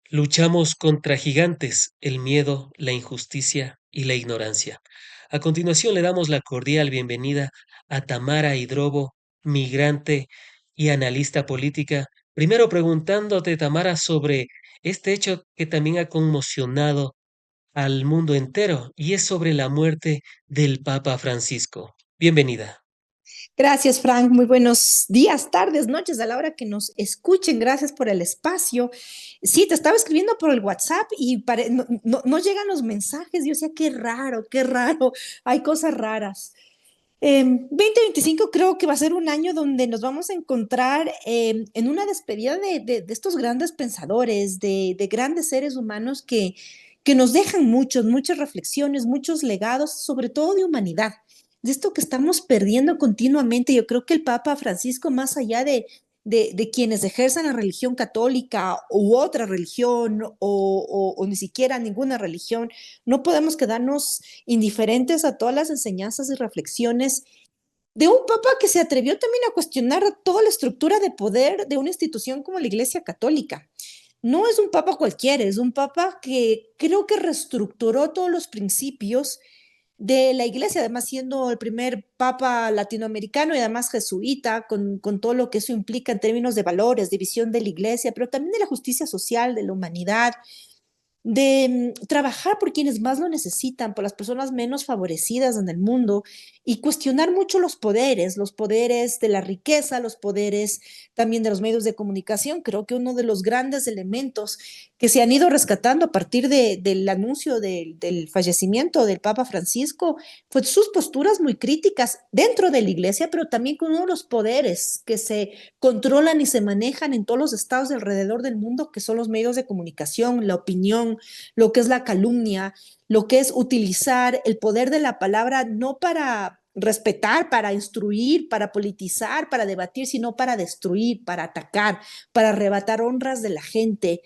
Luchamos contra gigantes, el miedo, la injusticia y la ignorancia. A continuación le damos la cordial bienvenida a Tamara Hidrobo, migrante y analista política. Primero preguntándote, Tamara, sobre este hecho que también ha conmocionado al mundo entero y es sobre la muerte del Papa Francisco. Bienvenida. Gracias, Frank. Muy buenos días, tardes, noches, a la hora que nos escuchen. Gracias por el espacio. Sí, te estaba escribiendo por el WhatsApp y no llegan los mensajes. Yo decía, qué raro, qué raro. Hay cosas raras. 2025 creo que va a ser un año donde nos vamos a encontrar en una despedida de estos grandes pensadores, de grandes seres humanos que nos dejan muchas reflexiones, muchos legados, sobre todo de humanidad, de esto que estamos perdiendo continuamente. Yo creo que el Papa Francisco, más allá de quienes ejerzan la religión católica u otra religión o ni siquiera ninguna religión, no podemos quedarnos indiferentes a todas las enseñanzas y reflexiones de un papa que se atrevió también a cuestionar toda la estructura de poder de una institución como la Iglesia Católica. No es un papa cualquiera, es un papa que creo que reestructuró todos los principios de la iglesia, además siendo el primer papa latinoamericano y además jesuita, con todo lo que eso implica en términos de valores, de visión de la iglesia, pero también de la justicia social, de la humanidad, de trabajar por quienes más lo necesitan, por las personas menos favorecidas en el mundo y cuestionar mucho los poderes de la riqueza, los poderes también de los medios de comunicación. Creo que uno de los grandes elementos que se han ido rescatando a partir del anuncio del fallecimiento del Papa Francisco fue sus posturas muy críticas dentro de la iglesia, pero también con uno de los poderes que se controlan y se manejan en todos los estados de alrededor del mundo, que son los medios de comunicación, la opinión, lo que es la calumnia, lo que es utilizar el poder de la palabra no para respetar, para instruir, para politizar, para debatir, sino para destruir, para atacar, para arrebatar honras de la gente.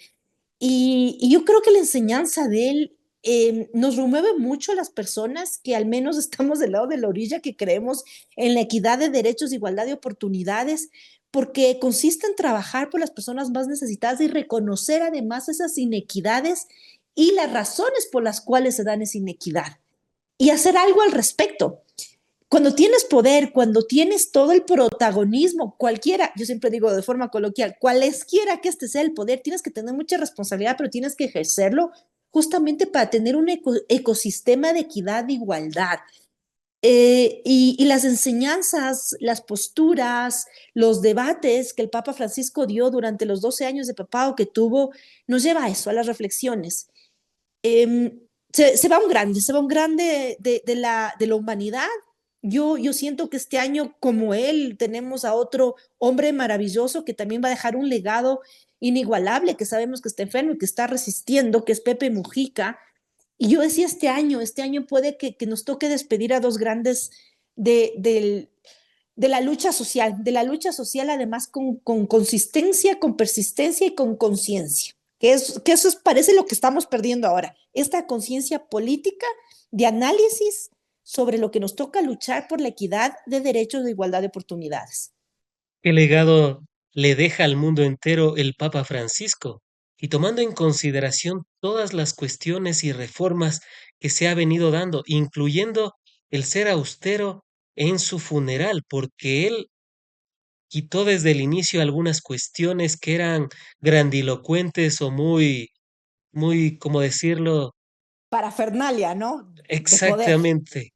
Y yo creo que la enseñanza de él nos remueve mucho a las personas que al menos estamos del lado de la orilla, que creemos en la equidad de derechos, igualdad de oportunidades, porque consiste en trabajar por las personas más necesitadas y reconocer además esas inequidades y las razones por las cuales se dan esa inequidad y hacer algo al respecto. Cuando tienes poder, cuando tienes todo el protagonismo, cualquiera, yo siempre digo de forma coloquial, cualesquiera que este sea el poder, tienes que tener mucha responsabilidad, pero tienes que ejercerlo justamente para tener un ecosistema de equidad, de igualdad. Y las enseñanzas, las posturas, los debates que el Papa Francisco dio durante los 12 años de papado que tuvo, nos lleva a eso, a las reflexiones. Se va un grande de la humanidad. Yo siento que este año, como él, tenemos a otro hombre maravilloso que también va a dejar un legado inigualable, que sabemos que está enfermo y que está resistiendo, que es Pepe Mujica. Y yo decía, este año puede que nos toque despedir a dos grandes de, del, de la lucha social además con consistencia, con persistencia y con conciencia, que eso parece lo que estamos perdiendo ahora, esta conciencia política de análisis sobre lo que nos toca luchar por la equidad de derechos de igualdad de oportunidades. ¿Qué legado le deja al mundo entero el Papa Francisco? Y tomando en consideración todas las cuestiones y reformas que se ha venido dando, incluyendo el ser austero en su funeral, porque él quitó desde el inicio algunas cuestiones que eran grandilocuentes o muy, ¿cómo decirlo? Parafernalia, ¿no? De poder. Exactamente.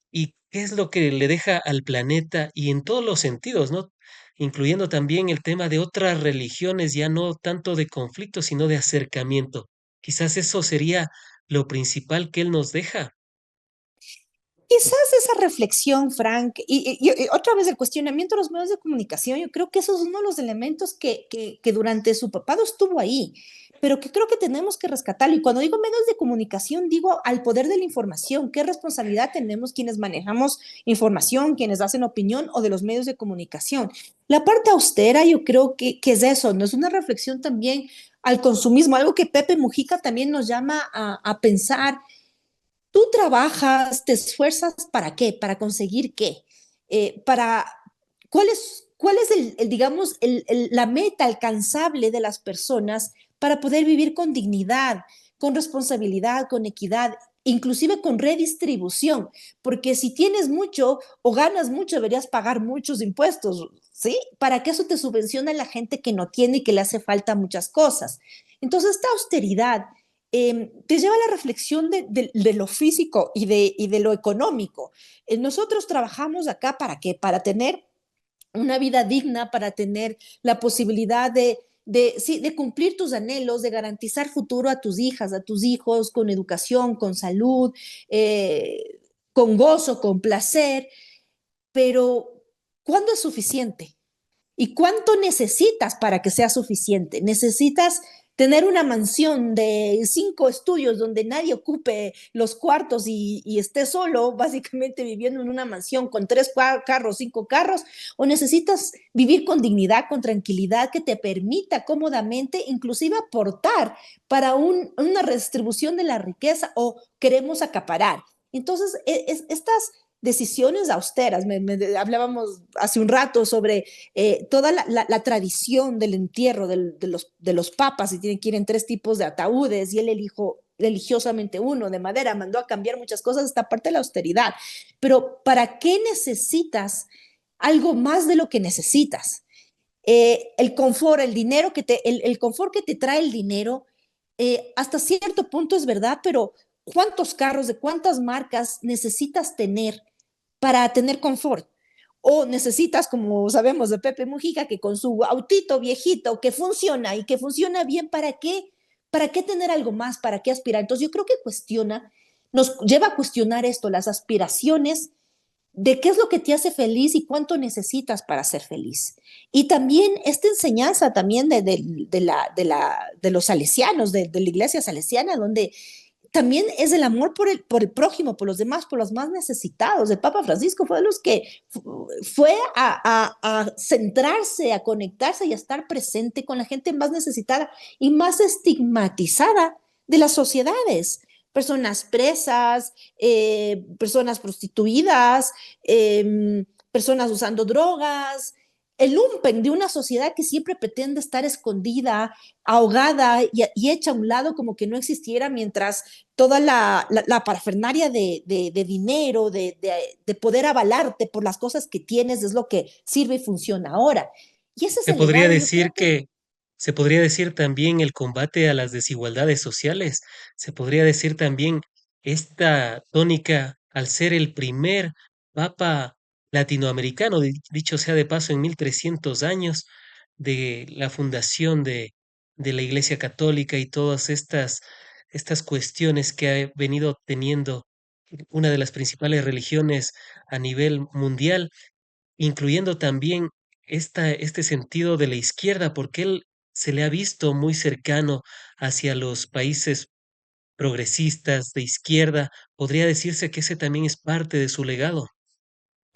¿Y qué es lo que le deja al planeta y en todos los sentidos, ¿no? Incluyendo también el tema de otras religiones, ya no tanto de conflicto, sino de acercamiento. Quizás eso sería lo principal que él nos deja. Quizás esa reflexión, Frank, y otra vez el cuestionamiento de los medios de comunicación, yo creo que eso es uno de los elementos que durante su papado estuvo ahí, pero que creo que tenemos que rescatarlo. Y cuando digo medios de comunicación, digo al poder de la información, qué responsabilidad tenemos quienes manejamos información, quienes hacen opinión o de los medios de comunicación. La parte austera yo creo que es eso, ¿no? Es una reflexión también al consumismo, algo que Pepe Mujica también nos llama a pensar. Tú trabajas, te esfuerzas para qué, para conseguir qué, para cuál es digamos, la meta alcanzable de las personas para poder vivir con dignidad, con responsabilidad, con equidad, inclusive con redistribución, porque si tienes mucho o ganas mucho, deberías pagar muchos impuestos, ¿sí? Para que eso te subvencione a la gente que no tiene y que le hace falta muchas cosas. Entonces, esta austeridad te lleva a la reflexión de lo físico y de lo económico. Nosotros trabajamos acá para qué? Para tener una vida digna, para tener la posibilidad sí, de cumplir tus anhelos, de garantizar futuro a tus hijas, a tus hijos, con educación, con salud, con gozo, con placer, pero ¿cuándo es suficiente? ¿Y cuánto necesitas para que sea suficiente? Necesitas tener una mansión de 5 estudios donde nadie ocupe los cuartos y esté solo, básicamente viviendo en una mansión con 3 carros, 5 carros, o necesitas vivir con dignidad, con tranquilidad, que te permita cómodamente, inclusive aportar para una redistribución de la riqueza o queremos acaparar. Entonces, estas decisiones austeras, hablábamos hace un rato sobre toda la tradición del entierro de los papas, y tienen que ir en 3 tipos de ataúdes, y él eligió religiosamente uno de madera, mandó a cambiar muchas cosas, esta parte de la austeridad. Pero ¿para qué necesitas algo más de lo que necesitas? El confort, el dinero el confort que te trae el dinero, hasta cierto punto es verdad, pero ¿cuántos carros de cuántas marcas necesitas tener para tener confort? O necesitas, como sabemos de Pepe Mujica, que con su autito viejito que funciona y que funciona bien, ¿para qué? ¿Para qué tener algo más? ¿Para qué aspirar? Entonces yo creo que nos lleva a cuestionar esto, las aspiraciones de qué es lo que te hace feliz y cuánto necesitas para ser feliz. Y también esta enseñanza también de los salesianos, de la iglesia salesiana, donde también es el amor por el prójimo, por los demás, por los más necesitados. El Papa Francisco fue de los que fue a centrarse, a conectarse y a estar presente con la gente más necesitada y más estigmatizada de las sociedades. Personas presas, personas prostituidas, personas usando drogas, el lumpen de una sociedad que siempre pretende estar escondida, ahogada y hecha a un lado como que no existiera, mientras toda la parafernaria de dinero, de poder avalarte por las cosas que tienes es lo que sirve y funciona ahora. Y ese es Se el podría legado. Yo decir creo que que, se podría decir también el combate a las desigualdades sociales, se podría decir también esta tónica al ser el primer papa latinoamericano, dicho sea de paso, en 1300 años de la fundación de la Iglesia Católica y todas estas cuestiones que ha venido teniendo una de las principales religiones a nivel mundial, incluyendo también este sentido de la izquierda, porque él se le ha visto muy cercano hacia los países progresistas de izquierda. Podría decirse que ese también es parte de su legado.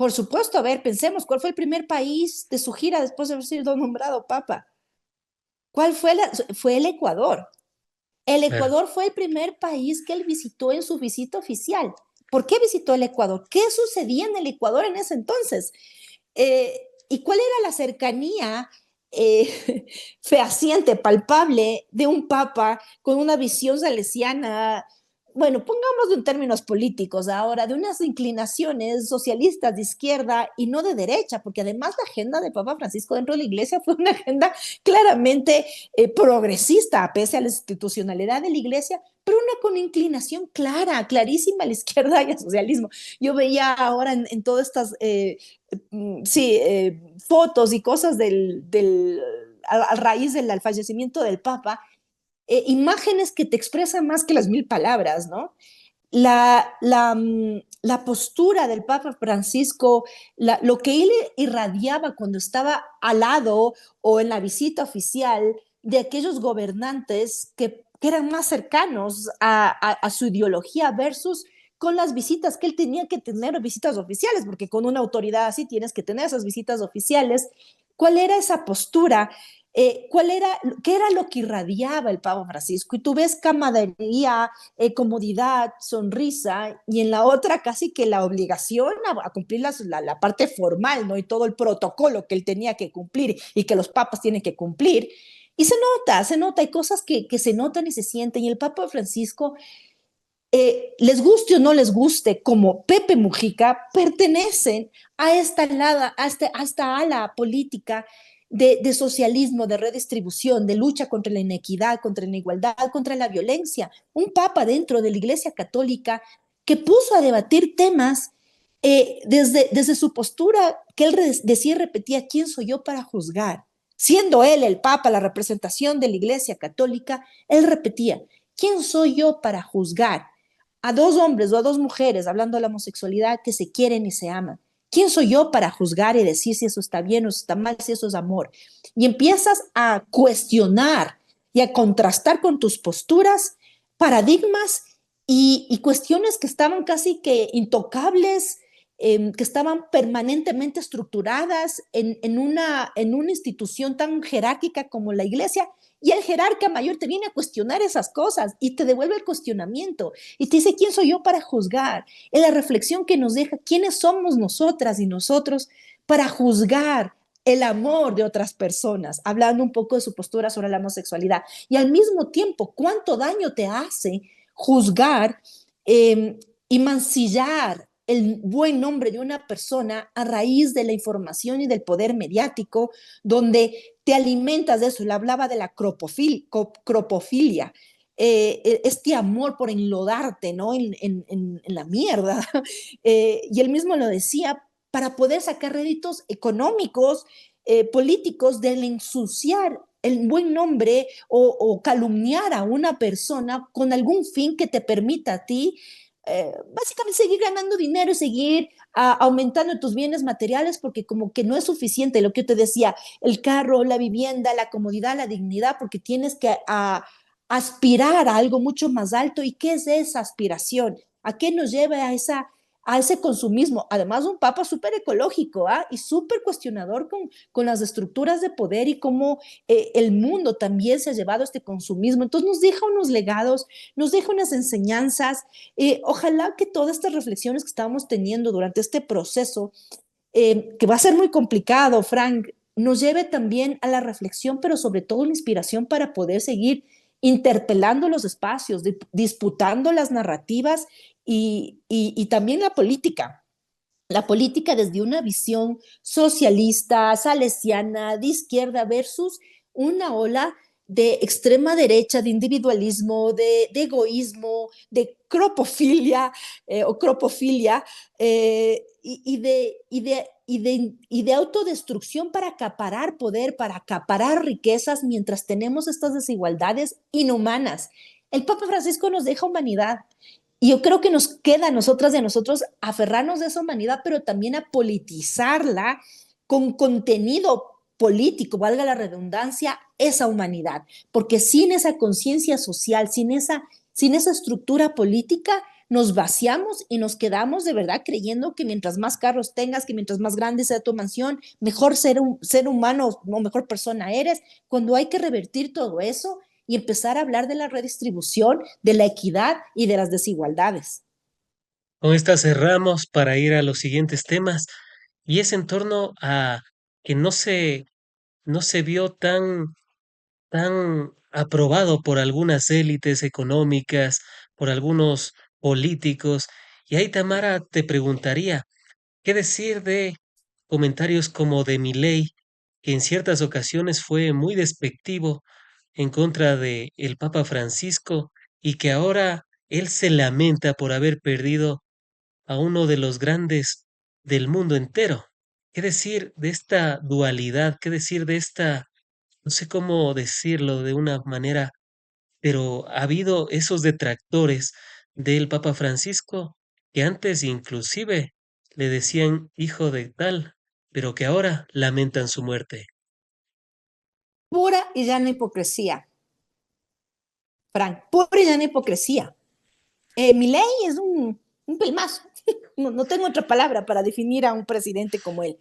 por supuesto, a ver, pensemos, ¿cuál fue el primer país de su gira después de haber sido nombrado papa? ¿Cuál fue? Fue el Ecuador. El Claro. Ecuador fue el primer país que él visitó en su visita oficial. ¿Por qué visitó el Ecuador? ¿Qué sucedía en el Ecuador en ese entonces? ¿Y cuál era la cercanía fehaciente, palpable de un papa con una visión salesiana? Bueno, pongámoslo en términos políticos ahora, de unas inclinaciones socialistas de izquierda y no de derecha, porque además la agenda de Papa Francisco dentro de la iglesia fue una agenda claramente progresista, pese a la institucionalidad de la iglesia, pero una con inclinación clara, clarísima a la izquierda y al socialismo. Yo veía ahora en todas estas sí, fotos y cosas a raíz del fallecimiento del Papa, imágenes que te expresan más que las 1000 palabras, ¿no? La postura del Papa Francisco, lo que él irradiaba cuando estaba al lado o en la visita oficial de aquellos gobernantes que eran más cercanos a su ideología versus con las visitas que él tenía que tener, visitas oficiales, porque con una autoridad así tienes que tener esas visitas oficiales. ¿Cuál era esa postura? ¿Qué era lo que irradiaba el Papa Francisco? Y tú ves camaradería, comodidad, sonrisa, y en la otra casi que la obligación a cumplir la parte formal, ¿no? Y todo el protocolo que él tenía que cumplir y que los papas tienen que cumplir. Y se nota, hay cosas que se notan y se sienten. Y el Papa Francisco, les guste o no les guste, como Pepe Mujica, pertenecen a esta ala política de socialismo, de redistribución, de lucha contra la inequidad, contra la igualdad, contra la violencia. Un papa dentro de la Iglesia Católica que puso a debatir temas desde su postura, que él decía y repetía: ¿quién soy yo para juzgar? Siendo él el papa, la representación de la Iglesia Católica, él repetía: ¿quién soy yo para juzgar a dos hombres o a dos mujeres, hablando de la homosexualidad, que se quieren y se aman? ¿Quién soy yo para juzgar y decir si eso está bien o está mal, si eso es amor? Y empiezas a cuestionar y a contrastar con tus posturas paradigmas y cuestiones que estaban casi que intocables, que estaban permanentemente estructuradas en una institución tan jerárquica como la iglesia, y el jerarca mayor te viene a cuestionar esas cosas y te devuelve el cuestionamiento y te dice: ¿quién soy yo para juzgar? Es la reflexión que nos deja quiénes somos nosotras y nosotros para juzgar el amor de otras personas, hablando un poco de su postura sobre la homosexualidad. Y al mismo tiempo, ¿cuánto daño te hace juzgar y mancillar el buen nombre de una persona a raíz de la información y del poder mediático, donde te alimentas de eso? Le hablaba de la cropofilia, este amor por enlodarte, ¿no? En la mierda. Y él mismo lo decía, para poder sacar réditos económicos, políticos, del ensuciar el buen nombre o calumniar a una persona con algún fin que te permita a ti básicamente seguir ganando dinero y seguir aumentando tus bienes materiales, porque como que no es suficiente lo que yo te decía: el carro, la vivienda, la comodidad, la dignidad, porque tienes que aspirar a algo mucho más alto. ¿Y qué es esa aspiración? ¿A qué nos lleva a ese consumismo? Además, un papa súper ecológico y súper cuestionador con las estructuras de poder y cómo el mundo también se ha llevado a este consumismo. Entonces nos deja unos legados, nos deja unas enseñanzas. Ojalá que todas estas reflexiones que estamos teniendo durante este proceso, que va a ser muy complicado, Frank, nos lleve también a la reflexión, pero sobre todo la inspiración para poder seguir interpelando los espacios, disputando las narrativas y también la política. La política desde una visión socialista, salesiana, de izquierda, versus una ola de extrema derecha, de individualismo, de egoísmo, de cropofilia o cropofilia, y de autodestrucción para acaparar poder, para acaparar riquezas, mientras tenemos estas desigualdades inhumanas. El Papa Francisco nos deja humanidad, y yo creo que nos queda a nosotras y a nosotros aferrarnos de esa humanidad, pero también a politizarla con contenido político, valga la redundancia, esa humanidad. Porque sin esa conciencia social, sin esa estructura política, nos vaciamos y nos quedamos de verdad creyendo que mientras más carros tengas, que mientras más grande sea tu mansión, mejor ser humano o mejor persona eres, cuando hay que revertir todo eso y empezar a hablar de la redistribución, de la equidad y de las desigualdades. Con esta cerramos para ir a los siguientes temas y es en torno a que no se vio tan aprobado por algunas élites económicas, por algunos políticos. Y ahí, Tamara, te preguntaría, ¿qué decir de comentarios como de Milei, que en ciertas ocasiones fue muy despectivo en contra de el Papa Francisco y que ahora él se lamenta por haber perdido a uno de los grandes del mundo entero? ¿Qué decir de esta dualidad? ¿Qué decir de esta, no sé cómo decirlo de una manera, pero ha habido esos detractores del Papa Francisco que antes inclusive le decían hijo de tal, pero que ahora lamentan su muerte? Pura y llana hipocresía, Frank, pura y llana hipocresía. Milei es un pelmazo, no tengo otra palabra para definir a un presidente como él.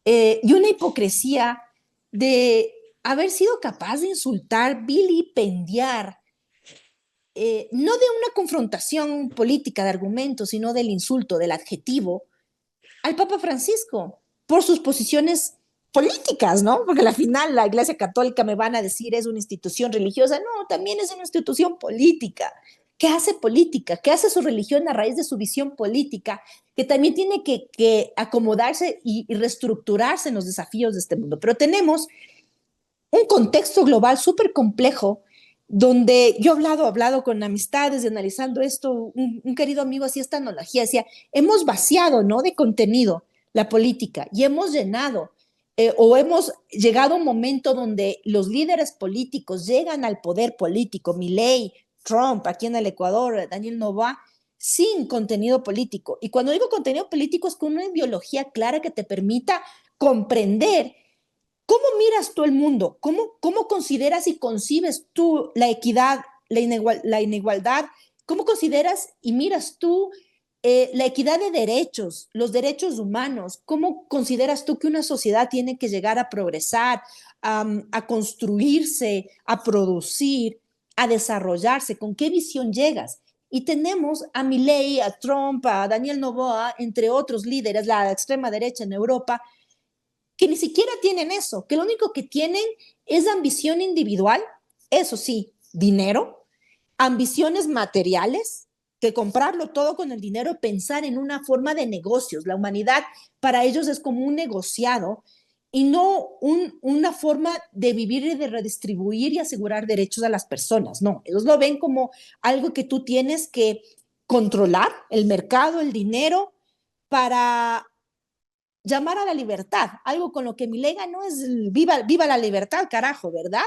Y una hipocresía de haber sido capaz de insultar, vilipendiar, no de una confrontación política de argumentos, sino del insulto, del adjetivo, al Papa Francisco por sus posiciones políticas, ¿no? Porque al final la Iglesia Católica me van a decir es una institución religiosa, no, también es una institución política. ¿Qué hace política? ¿Qué hace su religión a raíz de su visión política? Que también tiene que acomodarse y reestructurarse en los desafíos de este mundo. Pero tenemos un contexto global súper complejo donde yo he hablado con amistades y analizando esto, un querido amigo hacía esta analogía, decía, hemos vaciado, ¿no?, de contenido la política y hemos llenado o hemos llegado a un momento donde los líderes políticos llegan al poder político, Milei, Trump, aquí en el Ecuador, Daniel Noboa, sin contenido político. Y cuando digo contenido político es con una ideología clara que te permita comprender. ¿Cómo miras tú el mundo? ¿Cómo consideras y concibes tú la equidad, la inigualdad? ¿Cómo consideras y miras tú la equidad de derechos, los derechos humanos? ¿Cómo consideras tú que una sociedad tiene que llegar a progresar, a construirse, a producir, a desarrollarse? ¿Con qué visión llegas? Y tenemos a Milei, a Trump, a Daniel Noboa, entre otros líderes, la extrema derecha en Europa, que ni siquiera tienen eso, que lo único que tienen es ambición individual, eso sí, dinero, ambiciones materiales, que comprarlo todo con el dinero, pensar en una forma de negocios. La humanidad para ellos es como un negociado y no una forma de vivir y de redistribuir y asegurar derechos a las personas. No, ellos lo ven como algo que tú tienes que controlar, el mercado, el dinero, para llamar a la libertad, algo con lo que mi lega no es viva, viva la libertad, carajo, ¿verdad?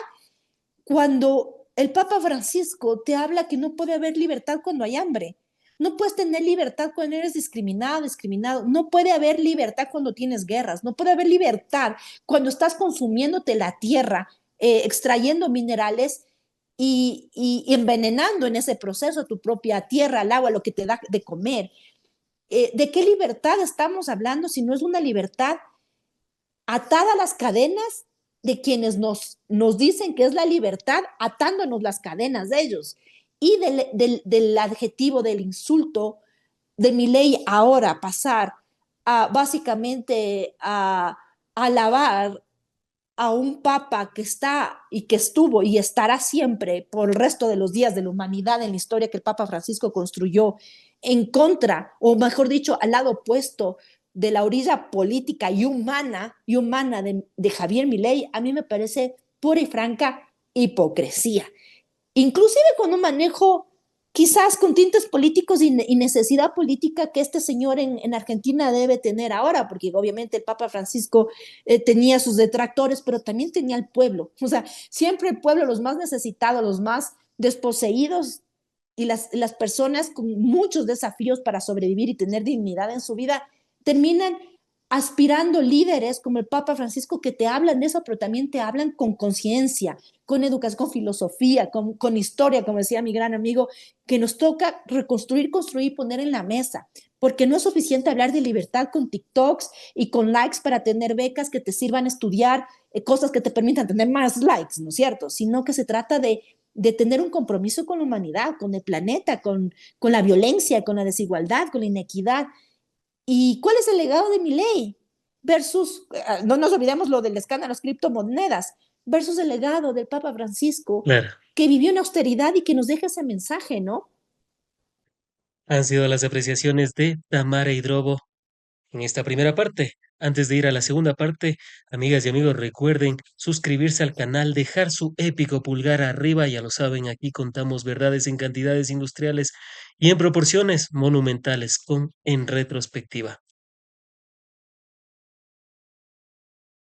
Cuando el Papa Francisco te habla que no puede haber libertad cuando hay hambre, no puedes tener libertad cuando eres discriminado, discriminado, no puede haber libertad cuando tienes guerras, no puede haber libertad cuando estás consumiéndote la tierra, extrayendo minerales y envenenando en ese proceso tu propia tierra, el agua, lo que te da de comer. ¿De qué libertad estamos hablando si no es una libertad atada a las cadenas de quienes nos dicen que es la libertad, atándonos las cadenas de ellos? Y del adjetivo, del insulto de mi ley ahora pasar a básicamente a alabar a un papa que está y que estuvo y estará siempre por el resto de los días de la humanidad en la historia que el Papa Francisco construyó en contra, o mejor dicho, al lado opuesto de la orilla política y humana de Javier Milei, a mí me parece pura y franca hipocresía, inclusive con un manejo quizás con tintes políticos y necesidad política que este señor en Argentina debe tener ahora, porque obviamente el Papa Francisco tenía sus detractores, pero también tenía el pueblo. O sea, siempre el pueblo, los más necesitados, los más desposeídos y las personas con muchos desafíos para sobrevivir y tener dignidad en su vida, terminan aspirando líderes como el Papa Francisco que te hablan de eso, pero también te hablan con conciencia, con educación, con filosofía, con historia, como decía mi gran amigo, que nos toca reconstruir, construir, poner en la mesa, porque no es suficiente hablar de libertad con TikToks y con likes para tener becas que te sirvan a estudiar cosas que te permitan tener más likes, ¿no es cierto? Sino que se trata de tener un compromiso con la humanidad, con el planeta, con la violencia, con la desigualdad, con la inequidad. ¿Y cuál es el legado de mi ley? Versus, no nos olvidemos lo del escándalo de las criptomonedas, versus el legado del Papa Francisco, Claro, que vivió en austeridad y que nos deja ese mensaje, ¿no? han sido las apreciaciones de Tamara Hidrobo en esta primera parte. Antes de ir a la segunda parte, amigas y amigos, recuerden suscribirse al canal, dejar su épico pulgar arriba, ya lo saben, aquí contamos verdades en cantidades industriales y en proporciones monumentales con en retrospectiva.